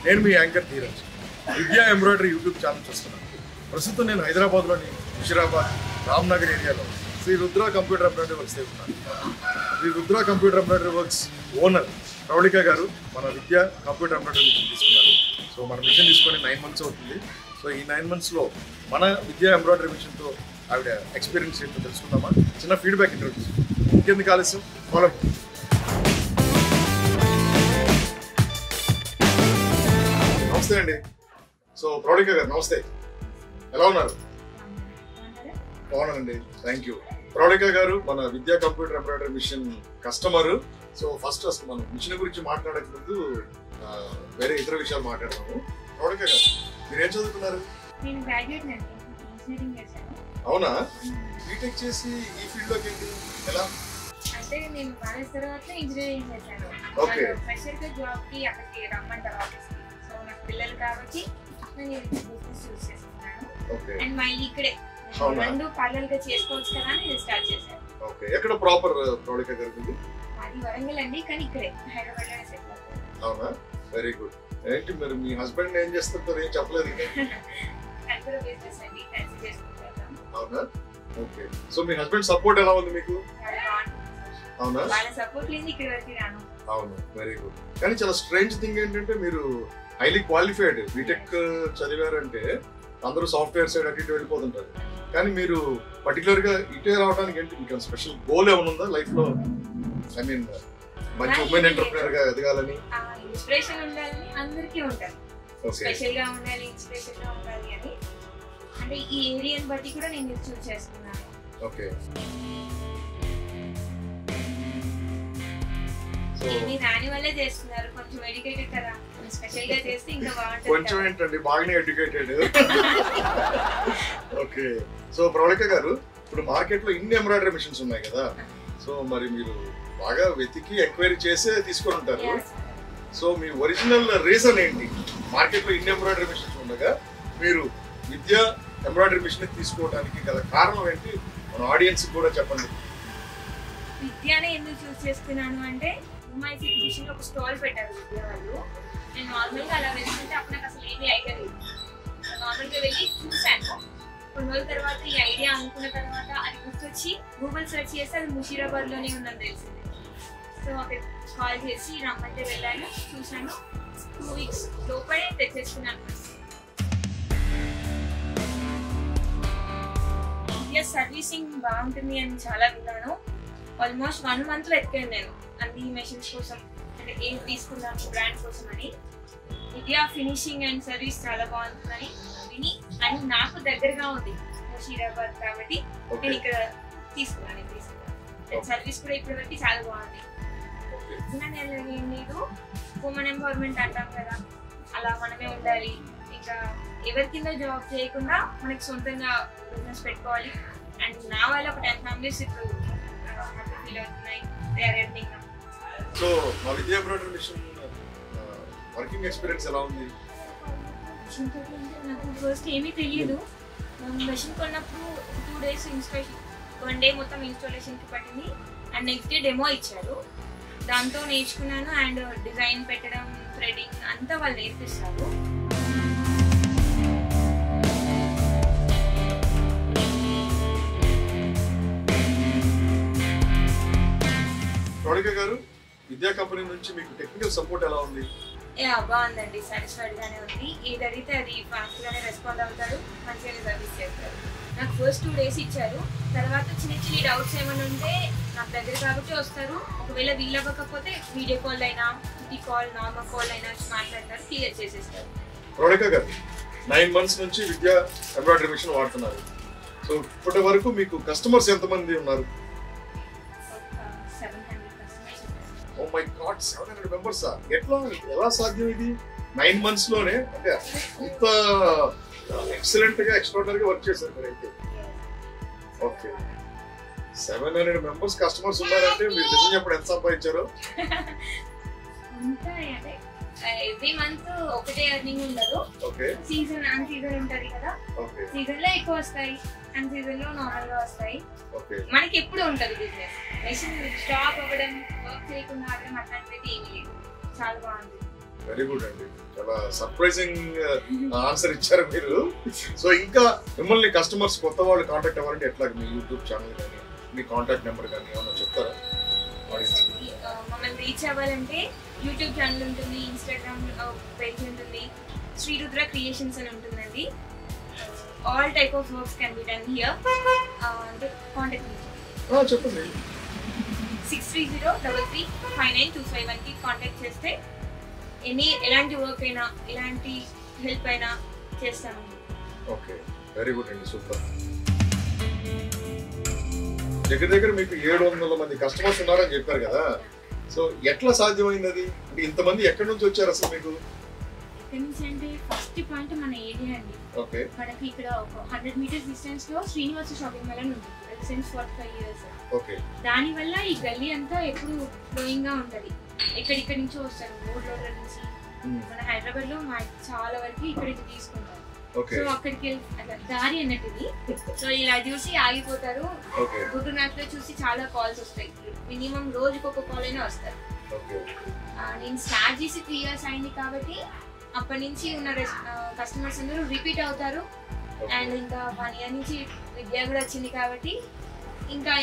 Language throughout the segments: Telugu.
నేను మీ యాంకర్ ధీరజ్. విద్యా ఎంబ్రాయిడరీ యూట్యూబ్ ఛానల్ చూస్తున్నాను. ప్రస్తుతం నేను హైదరాబాద్లోని ముషిరాబాద్ రామ్నగర్ ఏరియాలో Shri Rudra computer embroidery works ఉన్నాను. Shri Rudra computer embroidery works owner Praulika గారు మన విద్యా కంప్యూటర్ ఎంబ్రాయిడరీ మిషన్ తీసుకున్నారు. సో మన మిషన్ తీసుకొని 9 months అవుతుంది. సో ఈ 9 monthsలో మన విద్యా ఎంబ్రాయిడరీ మిషన్తో ఆవిడ ఎక్స్పీరియన్స్ ఏంటో తెలుసుకుందామా? చిన్న ఫీడ్బ్యాక్ ఇంటర్వ్యూ. ఇంకెందుకు ఆలస్యం, ఫాలో. నమస్తే అండి. సో ప్రౌళిక గారు నమస్తే, ఎలా ఉన్నారు? బాగున్నానండి, థ్యాంక్ యూ. ప్రౌళిక గారు మన Vidya computer embroidery machine customer. So first అసలు మనం మిషన్ గురించి మాట్లాడక ముందు వేరే ఇతర విషయాలు మాట్లాడతాము. ప్రౌళిక గారు మీరు ఏం చదువుకున్నారు? అవునా, బీటెక్ చేసి ఈ ఫీల్డ్ లోకి ఏంటి, ఎలా? అంటే నేను మ్యారేజ్ తర్వాత ఇంజనీరింగ్ చేశాను. ఓకే. ఫ్రెషర్ గా జాబ్ కి అక్కడికి రమ్మంటారు ఆఫీస్ కి. సో నాకు పిల్లలు కాబట్టి నేను బిజినెస్ చూస్ చేసుకున్నాను. ఓకే. అండ్ మళ్ళీ ఇక్కడే రెండు పార్లర్ గా చేసుకోవచ్చు కదా అని స్టార్ట్ చేశాను. ఓకే. ఎక్కడ ప్రాపర్ ప్రౌళిక గారు? అది వరంగల్ అండి, కానీ ఇక్కడే హైదరాబాద్ లోనే సెటిల్ అవుతాను. అవునా, వెరీ గుడ్. ఏంటి మరి మీ హస్బెండ్ ఏం చేస్తుంటారు, ఏం చెప్పలేదు? కంప్యూటర్ బిజినెస్ అండి, కలిసి చేసుకుంటాం. అవునా, ఓకే. సో మీ హస్బెండ్ సపోర్ట్ ఎలా ఉంది మీకు? అవునా, వాళ్ళ సపోర్ట్ లేని ఇక్కడ వరకు రాను. అవును, వెరీ గుడ్. కానీ చాలా స్ట్రేంజ్ థింగ్ ఏంటంటే మీరు హైలీ క్వాలిఫైడ్ బీటెక్ చదివారంటే అందరూ సాఫ్ట్వేర్ సైడ్ అటు ఇటు వెళ్ళిపోతుంటారు. కానీ మీరు పర్టికులర్ గా ఇటే రావడానికి ఏంటి, మీకు స్పెషల్ గోల్ ఏమైనా ఉందా లైఫ్ లో? ఐ మీన్ మంచి ఉమెన్ ఎంటర్‌ప్రెన్యూర్ గా ఎదగాలని, ఇన్స్పిరేషన్ ఉండాలని అందరికీ ఉంటుంది. స్పెషల్ గా ఉండాలి, ఇన్స్పిరేషన్ గా ఉండాలి అని. అంటే ఈ ఏరియాని బట్టి కూడా నేను చూస్ చేస్తున్నాను. ఓకే. మీ దాని వల్లే చేస్తున్నారు, కొంచెం ఎడ్యుకేటెడ్ కదా, స్పెషల్ గా చేస్తే ఇంకా బాగుంటుంది. కొంచెం ఏంటండి, బాగానే ఎడ్యుకేటెడ్. ఓకే. సో ప్రౌళిక గారు, ఇప్పుడు మార్కెట్ లో ఇన్ని ఎంబ్రాయిడరీ మిషన్స్ ఉన్నాయి కదా, సో మరి మీరు బాగా వెతికి ఎంక్వైరీ చేసే తీసుకొని ఉంటారు. సో మీ ఒరిజినల్ రీజన్ ఏంటి? మార్కెట్ లో ఇన్ని ఎంబ్రాయిడరీ మిషన్స్ ఉండగా మీరు విద్యా ఎంబ్రాయిడరీ మిషన్ తీసుకోవడానికి గల కారణం ఏంటి? మన ఆడియన్స్ కూడా చెప్పండి. విద్యానే ఎందుకు చూస్ చేస్తున్నాను అంటే, ఉమాయిస్ ఎగ్జిబిషన్ లో ఒక స్టాల్ పెట్టారు విద్యా వాళ్ళు. నేను నార్మల్ గా అలా వెళ్తుంటే అప్పుడు నాకు అసలు ఏమీ ఐడియా లేదు. నార్మల్ గా వెళ్ళి చూసాను. కొన్ని రోజుల తర్వాత ఈ ఐడియా అనుకున్న తర్వాత అది గుర్తొచ్చి గూగుల్ సెర్చ్ చేస్తే అది ముషీరాబాద్ లోనే ఉందని తెలిసింది. సో అక్కడ కాల్ చేసి రమ్మంటే వెళ్ళాను, చూసాను. 2 weeks లోపలే తెచ్చేసుకున్నాను. విద్యా సర్వీసింగ్ బాగుంటుంది అని చాలా విన్నాను. ఆల్మోస్ట్ 1 month వెతికాను నేను అన్ని మెషిన్స్ కోసం, అంటే ఏం తీసుకున్నాను బ్రాండ్ కోసం అని. విద్యా ఫినిషింగ్ అండ్ సర్వీస్ చాలా బాగుంటుందని విని, అని నాకు దగ్గరగా ఉంది ముషీరాబాద్ కాబట్టి నేను ఇక్కడ తీసుకున్నాను. సర్వీస్ కూడా ఇప్పటి వరకు చాలా బాగుంది. ఏం లేదు, ఉమెన్ ఎంపవర్మెంట్ అంటాం కదా, అలా మనమే ఉండాలి. ఇంకా ఎవరి కింద జాబ్ చేయకుండా మనకి సొంతంగా బిజినెస్ పెట్టుకోవాలి. అండ్ నా వల్ల ఒక 10 families ఇప్పుడు హ్యాపీ ఫీల్ అవుతున్నాయి. They are earning. సో మా Vidya embroidery machine working experience ఎలా ఉంది? నాకు ఫస్ట్ ఏమీ తెలియదు. మెషిన్ కొన్నప్పుడు 2 days ఇన్స్టాలేషన్, 1 day మొత్తం ఇన్స్టాలేషన్కి పట్టింది. అండ్ నెక్స్ట్ డే డెమో ఇచ్చారు, దాంతో నేర్చుకున్నాను. అండ్ డిజైన్ పెట్టడం, థ్రెడింగ్ అంతా వాళ్ళు నేర్పిస్తారు. ప్రౌళిక గారు, విద్యా కంపెనీ నుంచి మీకు టెక్నికల్ సపోర్ట్ ఎలా ఉంది? బాగుందండి, సాటిస్ఫైడ్ గానే ఉంది. ఏది అడిగితే అది ఫాస్ట్ గానే రెస్పాండ్ అవుతారు, మంచిగానే సర్వీస్ చేస్తారు. నాకు ఫస్ట్ 2 days ఇచ్చారు. తర్వాత చిన్న డౌట్స్ ఏమైనా ఉంటే నాకు దగ్గర కాబట్టి వస్తారు. ఒకవేళ వీలు అవ్వకపోతే వీడియో కాల్ అయినా, కాల్, నార్మల్ కాల్ అయినా మాట్లాడతారు, క్లియర్ చేసేస్తారు. ప్రౌళిక గారు, 9 months నుంచి విద్యా ఎంబ్రాయిడరీ మిషన్ వాడుతున్నారు. సో ఇప్పటి వరకు మీకు కస్టమర్స్ ఎంతమంది ఉన్నారు? 700 customers. Oh my God, 700 members. ఎలా సాధ్యం ఇది 9 months లోనే? అంటే ఇంత ఎక్సలెంట్ గా ఎక్స్ట్రాడనరీగా వర్క్ చేశారు మీరైతే. ఓకే, 700 members కస్టమర్స్ ఉన్నారంటే మీరు నిజం చెప్పండి, ఎంత సంపాదించారు? ఎవ్రీ మంత్ ఒకటే ఎర్నింగ్ ఉండదు. సీజన్ అన్ సీజన్ ఉంటది కదా, సీజన్ లో ఎక్కువ వస్తాయి, అన్ సీజన్ లో నార్మల్ గా వస్తాయి. మనకి ఎప్పుడు ఉంటది బిజినెస్. మెషిన్ స్టాప్ అవ్వడం, వర్క్ చేయకుండా ఆడడం అట్లాంటిది ఏమీ లేదు. చాలా బాగుంది. వెరీ గుడ్ అండి, చాలా సర్ప్రైజింగ్ ఆన్సర్ ఇచ్చారు మీరు. సో ఇంకా మిమ్మల్ని కస్టమర్స్ కొత్త వాళ్ళు కాంటాక్ట్ అవ్వాలంటే ఎట్లా, మీ యూట్యూబ్ ఛానల్ కానీ మీ కాంటాక్ట్ నెంబర్ కానీ ఏమన్నా చెప్తారా? మమ్మల్ని రీచ్ అవ్వాలంటే యూట్యూబ్ ఛానల్ ఉంటుంది, ఇన్స్టాగ్రామ్ పేజ్ ఉంటుంది, శ్రీరుద్ర క్రియేషన్స్ అని ఉంటుందండి. All type of works can be done here. Contact చెప్పండి. 6303359251కి కాంటాక్ట్ చేస్తే ఎలాంటి వర్క్ అయినా ఎలాంటి హెల్ప్ అయినా చేస్తామండి. ఓకే, వెరీ గుడ్ అండి, సూపర్. దగ్గర మీకు 700 మంది కస్టమర్స్ ఉన్నారని చెప్పారు కదా, సో ఎట్లా సాధ్యమైంది అది? అంటే ఇంతమంది ఎక్కడి నుంచి వచ్చారు అసలు మీకు? ఎక్కడి నుంచి అంటే ఫస్ట్ పాయింట్ మన ఏరియా అండి. ఓకే, మనకి ఇక్కడ ఒక 100 మీటర్స్ డిస్టెన్స్ లో శ్రీనివాస షాపింగ్ మాల్ అని ఉంటుంది. Since 45 years. ఓకే, దాని వల్ల ఈ గల్లీ అంతా ఎప్పుడు గ్రోయింగ్ గా ఉంటది. ఎక్కడిక్కడి నుంచి వస్తారు, మూడు రోడ్ల నుంచి. మన హైదరాబాద్ లో చాలా వరకు ఇక్కడికి తీసుకుంటారు. సో అక్కడికి అట్లా దారి అన్నట్టుది. సో ఇలా చూసి ఆగిపోతారు. గూగుల్ మ్యాప్ లో చూసి చాలా కాల్స్ వస్తాయి, మినిమం రోజుకి ఒక కాల్ అయినా వస్తారు. నేను స్టార్ట్ చేసి 3 years అయింది కాబట్టి అప్పటి నుంచి ఉన్న కస్టమర్స్ అందరూ రిపీట్ అవుతారు. అండ్ ఇంకా 1 year నుంచి విద్య కూడా వచ్చింది కాబట్టి ఇంకా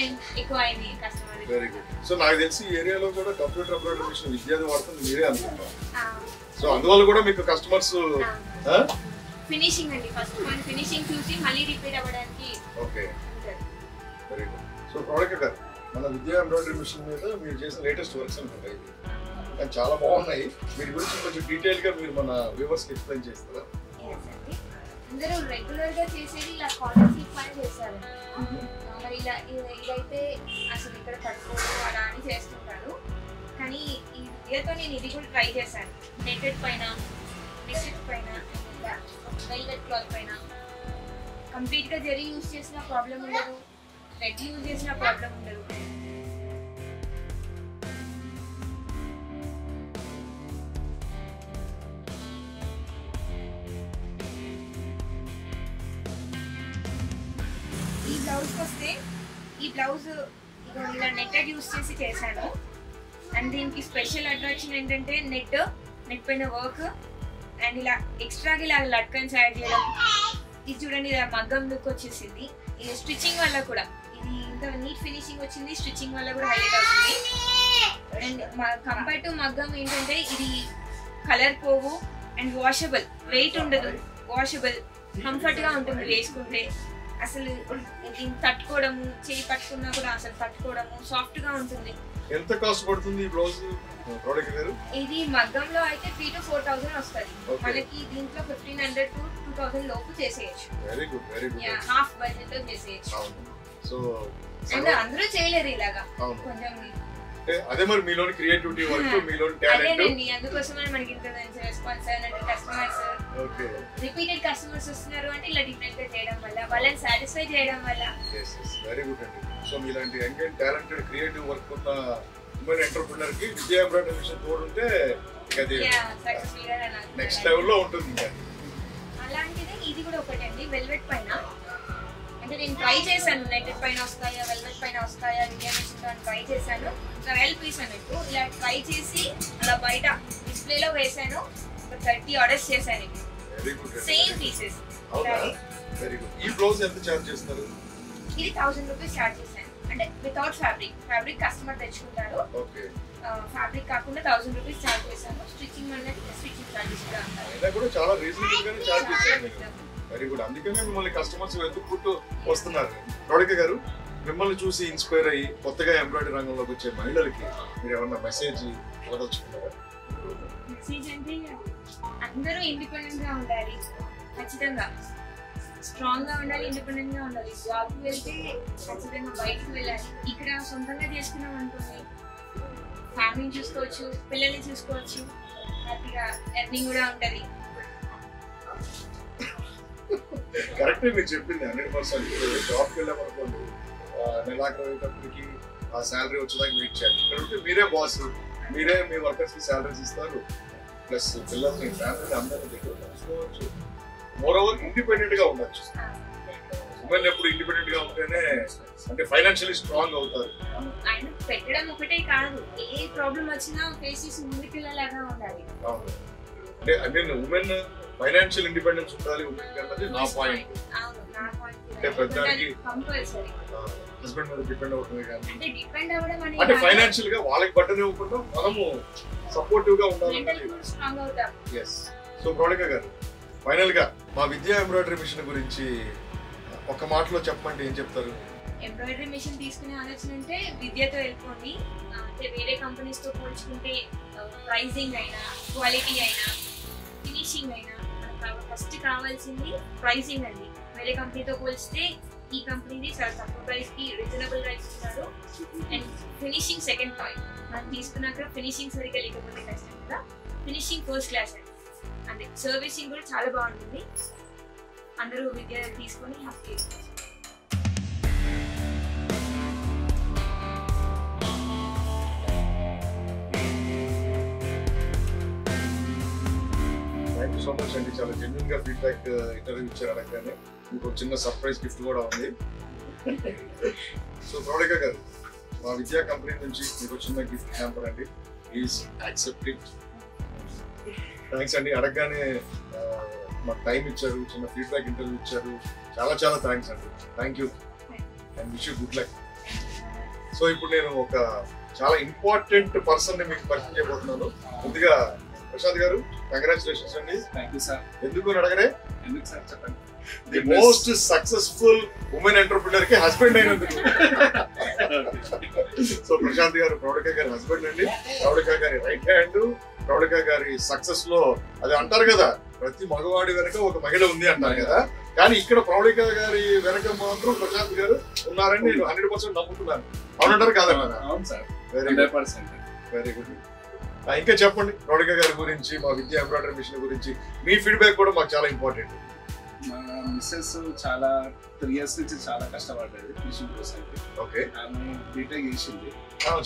ఎక్కువ అయింది కస్టమర్. Very good. సో నాకు తెలిసి ఈ ఏరియాలో కూడా కంప్యూటర్ ఎంబ్రాయిడరీ మిషన్ విద్యార్థి వాడుతుంది మీరే అనుకుంటా. సో అందువల్ల కూడా మీకు కస్టమర్స్ ఫినిషింగ్ అండి, ఫస్ట్ పాయింట్ ఫినిషింగ్ చూసి మళ్ళీ రిపీట్ అవ్వడానికి. Okay, very good. So product గారు, మన విద్యా ఎంబ్రాయిడరీ మిషన్ మీద మీరు చేసిన లేటెస్ట్ వర్క్స్ అనుకుంటాయి, కానీ చాలా బాగున్నాయి. వీటి గురించి కొంచెం డీటెయిల్ గా మీరు మన వ్యూవర్స్ కి ఎక్స్ప్లెయిన్ చేస్తారా? అందరూ రెగ్యులర్ గా చేసేది ఇలా కాలర్ స్లిప్ పైన చేస్తారు. మరి ఇలా ఇదైతే అసలు ఇక్కడ పట్టుకోవడం అలా అని చేస్తుంటారు. కానీ ఈ విద్యతో నేను ఇది కూడా ట్రై చేశాను. నెట్టెడ్ పైన, నెట్టెడ్ పైన, వెల్వెట్ క్లాత్ పైన కంప్లీట్ గా జరీ యూజ్ చేసిన ప్రాబ్లం ఉండదు, థ్రెడ్ యూజ్ చేసిన ప్రాబ్లం ఉండదు. ఈ బ్లౌజ్ వస్తే ఈ బ్లౌజ్ ఇలా నెట్టెడ్ యూజ్ చేసి చేశాను. అండ్ దీనికి స్పెషల్ అట్రాక్షన్ ఏంటంటే నెట్ పైన వర్క్ అండ్ ఇలా ఎక్స్ట్రాగా ఇలా లట్కన్స్ యాడ్ చేయడం. ఇది చూడండి, ఇలా మగ్గం లుక్ వచ్చేసింది. ఇది స్టిచ్చింగ్ వల్ల కూడా ఇది ఇంత నీట్ ఫినిషింగ్ వచ్చింది, స్టిచ్చింగ్ వల్ల కూడా హైలైట్ అవుతుంది. అండ్ కంపేర్ టు మగ్గం ఏంటంటే ఇది కలర్ పోవు అండ్ వాషబుల్, వెయిట్ ఉండదు, వాషబుల్, కంఫర్ట్ గా ఉంటుంది వేసుకుంటే. అసలు దీన్ని తట్టుకోవడము, చేయి పట్టుకున్నా కూడా అసలు తట్టుకోవడము సాఫ్ట్ గా ఉంటుంది. ఎంత కాస్ట్ పడుతుంది ఈ బ్లౌజ్ ప్రోడక్ట్ గారు? ఇది మగ్గంలో అయితే 3,000 to 4,000 వస్తుంది. మనకి దీంట్లో 1,500 to 2,000 లోపు చేసేయచ్చు. Very good, very good. Half budget లో చేసేయచ్చు. సో అంటే అందరూ చేయలేరు ఇలాగా, కొంచెం అదే మరి మీలోని క్రియేటివిటీ వర్క్, మీలోని టాలెంట్. అదేనండి, అందుకోసమే మనకి ఇంత మంచి రెస్పాన్స్ అంటే కస్టమర్స్ రిపీటెడ్ కస్టమర్స్ వస్తున్నారు అంటే ఇలా డిఫరెంట్ గా చేయడం వల్ల, వాళ్ళని సాటిస్ఫై చేయడం వల్ల. వెరీ గుడ్ అండి. సో మీలాంటి young and talented creative work ఉన్న ఉమెన్ ఎంటర్‌ప్రెన్యూర్ కి విద్యా ఎంబ్రాయిడరీ మిషన్ తోడు ఉంటే అది నెక్స్ట్ లెవెల్ లో ఉంటుంది. అలాంటిదే ఇది కూడా ఒకటండి, వెల్వెట్ పైన. అంటే నేను ట్రై చేశాను, నెట్టెడ్ పైన వస్తాయా, వెల్వెట్ పైన వస్తాయా, విద్యా మిషన్ తో ట్రై చేశాను. ట్రయల్ పీస్ అన్నట్టు ఇలా ట్రై చేసి అలా బయట డిస్ప్లేలో వేసాను. 30 ఆర్డర్స్ చేశాను. Same pieces. Very good. ఈ బ్లౌజ్ ఎంత చార్జ్ చేస్తారు? ఇది 1000 రూపీస్ చార్జ్ చేశాను. అంటే వితౌట్ ఫ్యాబ్రిక్ కస్టమర్ తెచ్చుకుంటారు. ఓకే, ఫ్యాబ్రిక్ కాకుండా 1000 రూపీస్ చార్జ్ చేశాను. స్టిచ్చింగ్ అనేది స్టిచ్చింగ్ చార్జెస్ కూడా ఉంటాయి. అయినా కూడా చాలా రీజనబుల్ గానే చార్జ్ చేశారు. Very good. అందుకనే మిమ్మల్ని కస్టమర్స్ వెతుక్కుంటూ వస్తున్నారు. ప్రోడక్ట్ గారు, మిమ్మల్ని చూసి ఇన్స్పైర్ అయ్యి కొత్తగా ఎంబ్రాయిడరీ రంగంలోకి వచ్చే మహిళలకి మీరు ఏమన్నా మెసేజ్ ఇవ్వదలుచుకున్నారా? మెసేజ్ అంటే అందరూ ఇండిపెండెంట్ గా ఉండాలి, ఖచ్చితంగా స్ట్రాంగ్ గా ఉండాలి, ఇండిపెండెంట్ గా ఉండాలి. జాబ్ కి వెళ్తే ఖచ్చితంగా బయటకు వెళ్ళాలి. ఇక్కడ సొంతంగా చేసుకున్నాం అనుకోండి, ఫ్యామిలీని చూసుకోవచ్చు, పిల్లల్ని చూసుకోవచ్చు, హ్యాపీగా ఎర్నింగ్ కూడా ఉంటది. కరెక్ట్, మీరు చెప్పింది 100%. జాబ్కి వెళ్ళామనుకోండి, నెలాఖరు అయ్యేటప్పటికి ఆ శాలరీ వచ్చేదాకా వెయిట్ చేయాలి. ఇక్కడ ఉంటే మీరే బాస్, మీరే మీ వర్కర్స్ కి శాలరీస్ ఇస్తారు, ప్లస్ పిల్లల్ని ఫ్యామిలీ అందరినీ దగ్గర చూసుకోవచ్చు. మోర్ ఓవర్ ఇండిపెండెంట్ గా ఉండొచ్చు. ఉమెన్ ఎప్పుడు ఇండిపెండెంట్ గా ఉంటేనే అంటే ఫైనాన్షియల్లీ స్ట్రాంగ్ అవుతారు. ఆయన పెట్టడం ఒకటే కాదు, ఏ ప్రాబ్లం వచ్చినా ఫేస్ చేసి ముందుకెళ్ళేలాగా ఉండాలి. అంటే I mean women financial independence ఉండాలి అన్నది నా పాయింట్. అంటే ప్రతిదానికి హస్బెండ్ మీద డిపెండ్ అవుతుంది కానీ అంటే ఫైనాన్షియల్ గా వాళ్ళకి బట్టనే ఇవ్వకుండా మనము సపోర్టివ్ గా ఉండాలి. సో ప్రౌఢిక గారు, ఫైనల్ గా మా విద్యా ఎంబ్రాయిడరీ మిషన్ గురించి ఒక మాటలో చెప్పండి, ఏం చెప్తారు? ఎంబ్రాయిడరీ మిషన్ తీసుకునే ఆలోచన అంటే విద్యతో వెళ్ళిపోండి. అంటే వేరే కంపెనీస్ తో పోల్చుకుంటే ప్రైజింగ్ అయినా, క్వాలిటీ అయినా, ఫినిషింగ్ అయినా మనకు ఫస్ట్ కావాల్సింది ప్రైజింగ్ అండి. వేరే కంపెనీతో పోల్చితే ఈ కంపెనీది చాలా తక్కువ ప్రైస్ కి రీజనబుల్ గా ఇస్తున్నారు. అండ్ ఫినిషింగ్ సెకండ్ పాయింట్, మనం తీసుకున్నాక ఫినిషింగ్ సరిగ్గా లేకపోతే కష్టం కదా. ఫినిషింగ్ ఫస్ట్ క్లాస్ అండి. అంటే సర్వీసింగ్ కూడా చాలా బాగుంటుంది. అందరూ విద్య తీసుకొని happy. Thank you so much అండి. చాలా జెన్యున్ గా ఫీడ్బ్యాక్ ఇంటర్వ్యూ ఇచ్చారు. అనగానే మీకు చిన్న సర్ప్రైజ్ గిఫ్ట్ కూడా ఉంది. సో ప్రౌఢిక గారు, మా విద్యా కంపెనీ నుంచి మీకు చిన్న గిఫ్ట్ హ్యాంపర్ అండి. Please accept it. థ్యాంక్స్ అండి. అడగగానే మాకు టైం ఇచ్చారు, చిన్న ఫీడ్బ్యాక్ ఇంటర్వ్యూ ఇచ్చారు. చాలా చాలా థ్యాంక్స్ అండి. Thank you and wish you good luck. So ఇప్పుడు నేను ఒక చాలా ఇంపార్టెంట్ పర్సన్ ని మీకు పరిచయం చేయబోతున్నాను. ముందుగా ప్రశాంత్ గారు, కంగ్రాచులేషన్స్ అండి. Thank you sir. ఎందుకు అడగరే? ఎందుకు సార్ చెప్పండి. The most successful women entrepreneur కి హస్బెండ్ అయినందుకు. సో ప్రశాంత్ గారు ప్రౌఢిక గారి హస్బెండ్ అండి. ప్రౌఢిక గారి రైట్ హ్యాండ్. ప్రౌఢిక గారి సక్సెస్ లో అది అంటారు కదా, ప్రతి మగవాడి వెనక ఒక మహిళ ఉంది అంటారు కదా. కానీ ఇక్కడ ప్రౌఢిక గారి వెనక మాత్రం ప్రశాంత్ గారు ఉన్నారని నేను 100% నమ్ముతున్నాను. అవునంటారు కాదన్నా? అవును సార్. Very good. ఇంకా చెప్పండి ప్రౌఢిక గారి గురించి, మా విద్యా ఎంబ్రాయిడరీ మిషన్ గురించి. మీ ఫీడ్బ్యాక్ కూడా మాకు చాలా ఇంపార్టెంట్. మా మిస్సెస్ చాలా 3 years నుంచి చాలా కష్టపడ్డది మిషన్ కోసం. ఓకే. ఆమె బీటెక్ చేసింది.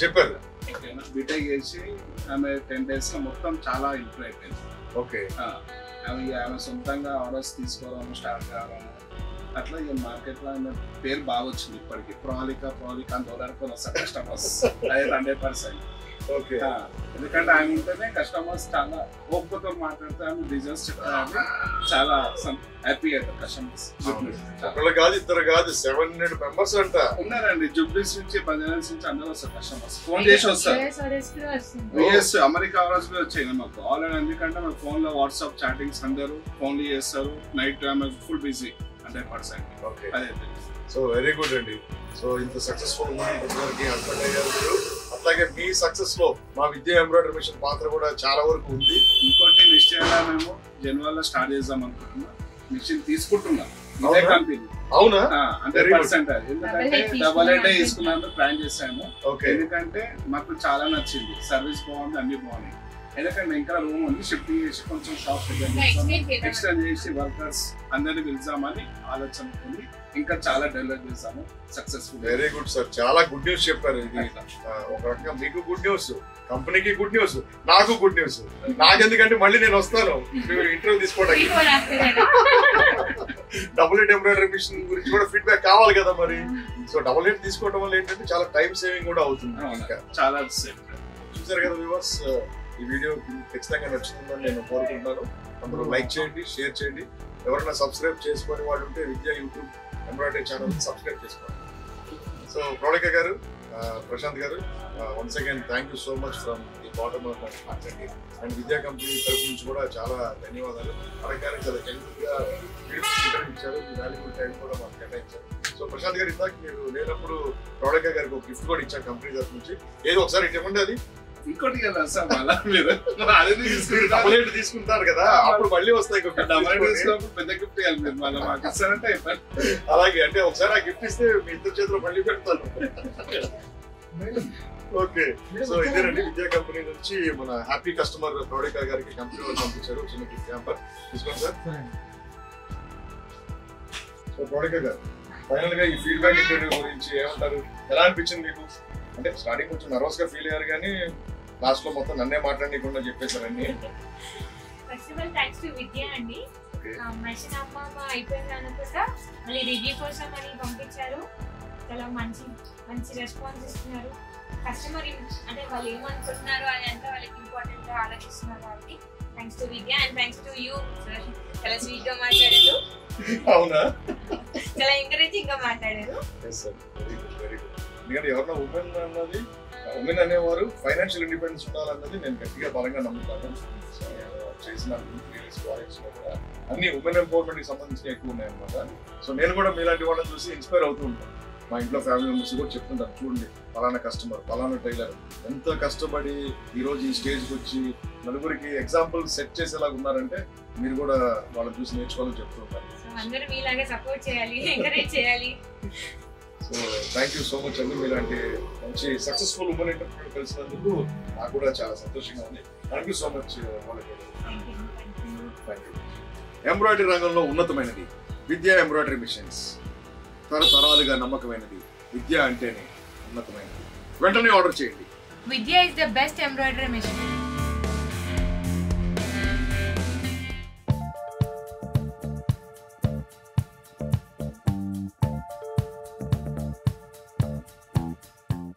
చెప్పారు. ఓకేనా. బీటెక్ చేసి ఆమె 10 days లో మొత్తం చాలా ఇంప్రూవ్ అయిపోయింది. ఓకే. ఆమె సొంతంగా ఆర్డర్స్ తీసుకోవడం స్టార్ట్ కావడం, అట్లా ఈ మార్కెట్ లో ఆమె పేరు బాగా వచ్చింది. ఇప్పటికి ప్రౌఢిక అని దొరకని వస్తారు కస్టమర్స్. అదే 100%. ఓకే. ఎందుకంటే ఆమె ఉంటేనే కస్టమర్స్ చాలా ఓపికతో మాట్లాడితే ఆమె బిజినెస్ చెప్పడానికి చాలా హ్యాపీ అవుతారు కస్టమర్స్. ఒకళ్ళు కాదు, ఇద్దరు కాదు, 700 members అంట ఉన్నారండి. జూబ్లీస్ నుంచి, బజాజ్ నుంచి అందరూ వస్తారు కస్టమర్స్. ఫోన్ చేసి వస్తారు. అమెరికా ఆర్డర్స్ కూడా వచ్చాయి మాకు ఆల్రెడీ. ఎందుకంటే మాకు ఫోన్ లో వాట్సాప్ చాటింగ్స్, అందరూ ఫోన్లు చేస్తారు. నైట్ ఆమె ఫుల్ బిజీ 100%. ఓకే. అదే. సో వెరీ గుడ్ అండి. సో ఇంత సక్సెస్ఫుల్ అందరికి హస్బెండ్ అయ్యారు. అట్లాగే మీ సక్సెస్ లో మా విద్యా ఎంబ్రాయిడరీ మిషన్ పాత్ర కూడా చాలా వరకు ఉంది. ఇంకోటి నిశ్చయంగా మేము జనవరి లో స్టార్ట్ చేద్దాం అనుకుంటున్నాం. మిషన్ తీసుకుంటున్నాం ఇదే కంపెనీ. అవునా? 100%. ఎందుకంటే AA తీసుకున్నాము, ప్లాన్ చేసాము. ఓకే. ఎందుకంటే మాకు చాలా నచ్చింది, సర్వీస్ బాగుంది, అన్ని బాగున్నాయి. ఎందుకంటే ఇంకా రూమ్ ఉంది, షిఫ్ట్ చేసి కొంచెం షాప్ ఎక్స్టెండ్ చేసి వర్కర్స్ అందరినీ పిలిచామని ఆలోచన ఉంది. ఇంకా చాలా డెవలప్ చేసాము సక్సెస్ఫుల్. Very good sir. చాలా గుడ్ న్యూస్ చెప్పారు. ఇది ఒక రకంగా మీకు గుడ్ న్యూస్, కంపెనీకి గుడ్ న్యూస్, నాకు గుడ్ న్యూస్. నాకెందుకంటే మళ్ళీ నేను వస్తాను ఇంటర్వ్యూ తీసుకోవడానికి. AA ఎంబ్రాయిడరీ మిషన్ గురించి కూడా ఫీడ్బ్యాక్ కావాలి కదా మరి. సో AA తీసుకోవడం వల్ల ఏంటంటే చాలా టైం సేవింగ్ కూడా అవుతుంది. చాలా చూసారు కదా వ్యూవర్స్, ఈ వీడియో ఖచ్చితంగా నచ్చుతుందని నేను కోరుకుంటున్నాను. అందరూ లైక్ చేయండి, షేర్ చేయండి. ఎవరైనా సబ్స్క్రైబ్ చేసుకునే వాళ్ళు ఉంటే విద్యా యూట్యూబ్ ఎంబ్రాయిడరీ ఛానల్ సబ్స్క్రైబ్ చేసుకోండి. సో ప్రౌఢిక గారు, ప్రశాంత్ గారు, once again thank you so much from the bottom of my heart అండి. అండ్ విద్యా కంపెనీ తరఫు నుంచి కూడా చాలా ధన్యవాదాలు. అలాగే చాలా జెన్యూన్గా ఇచ్చారు, మీ వాల్యుబుల్ టైం కూడా మాకు కేటాయించారు. సో ప్రశాంత్ గారు, ఇందాక మీరు లేనప్పుడు ప్రౌఢిక గారికి ఒక గిఫ్ట్ కూడా ఇచ్చారు కంపెనీ తరఫు నుంచి. ఏదో ఒకసారి ఇవ్వండి. అది ఇంకోటి కదా సార్, మళ్ళీ మీరు అదే తీసుకుంటారు కదా, అప్పుడు మళ్ళీ వస్తాయి పెద్ద గిఫ్ట్ ఇవ్వాలి మీరు మళ్ళీ మాకు ఇస్తారంటే. అలాగే అంటే ఒకసారి ఆ గిఫ్ట్ ఇస్తే మీ ఇద్దరు చేతిలో మళ్ళీ పెడతాను. ఓకే. సో ఇదేనండి విద్యా కంపెనీ నుంచి మన హ్యాపీ కస్టమర్ ప్రౌఢిక గారికి కంపెనీ వాళ్ళు పంపించారు చిన్న గిఫ్ట్ హ్యాంపర్. తీసుకోండి సార్. సో ప్రౌఢిక గారు, ఫైనల్ గా ఈ ఫీడ్బ్యాక్ ఇంటర్వ్యూ గురించి ఏమంటారు? ఎలా అనిపించింది మీకు? అంటే స్టార్టింగ్ కొంచెం నర్వస్ గా ఫీల్ అయ్యారు, కానీ లాస్ట్ లో మొత్తం నన్నే మాట్లాడకుండా చెప్పేశారు అన్ని. First of all thanks to Vidya అండి. మెషిన్ అమ్మ అయిపోయింది అనుకుంటా మళ్ళీ రివ్యూ కోసం అని పంపించారు. చాలా మంచి రెస్పాన్స్ ఇస్తున్నారు. కస్టమర్ అంటే వాళ్ళు ఏమనుకుంటున్నారు అని అంతా వాళ్ళకి ఇంపార్టెంట్ గా ఆలోచిస్తున్నారు కాబట్టి thanks to Vidya and thanks to you sir. చాలా స్వీట్ గా మాట్లాడారు. అవునా? చాలా ఎంకరేజింగ్ గా మాట్లాడారు. ఎందుకంటే ఎవరన్నా ఉమెన్ అనేవారు ఫైనాన్షియల్ ఇండిపెండెన్స్ ఉండాలన్నది నేను గట్టిగా బలంగా నమ్ముతాను. చేసిన ప్రాజెక్ట్స్ అన్ని ఉమెన్ ఎంపవర్మెంట్ కి సంబంధించిన ఎక్కువ ఉన్నాయి అనమాట. సో నేను కూడా మీలాంటి వాళ్ళని చూసి ఇన్స్పైర్ అవుతూ ఉంటాను. మా ఇంట్లో ఫ్యామిలీ మెంబర్స్ కూడా చెప్తుంటాను, చూడండి ఫలానా కస్టమర్ ఫలానా టైలర్ ఎంత కష్టపడి ఈరోజు ఈ స్టేజ్కి వచ్చి నలుగురికి ఎగ్జాంపుల్ సెట్ చేసేలాగా ఉన్నారంటే మీరు కూడా వాళ్ళని చూసి నేర్చుకోవాలని చెప్తుంటారు. అందరూ మీలాగే సపోర్ట్ చేయాలి, ఎంకరేజ్ చేయాలి. So thank you so much అండి. మీలాంటి మంచి సక్సెస్ఫుల్ ఉమెన్ ఎంటర్‌ప్రెన్యూర్ కలిసినందుకు నాకు కూడా చాలా సంతోషంగా ఉంది. థ్యాంక్ యూ సో మచ్ వాళ్ళకి. ఎంబ్రాయిడరీ రంగంలో ఉన్నతమైనది విద్యా ఎంబ్రాయిడరీ మిషన్స్. తరతరాలుగా నమ్మకమైనది విద్య అంటేనే ఉన్నతమైనది. వెంటనే ఆర్డర్ చేయండి. Vidya is the best embroidery machine.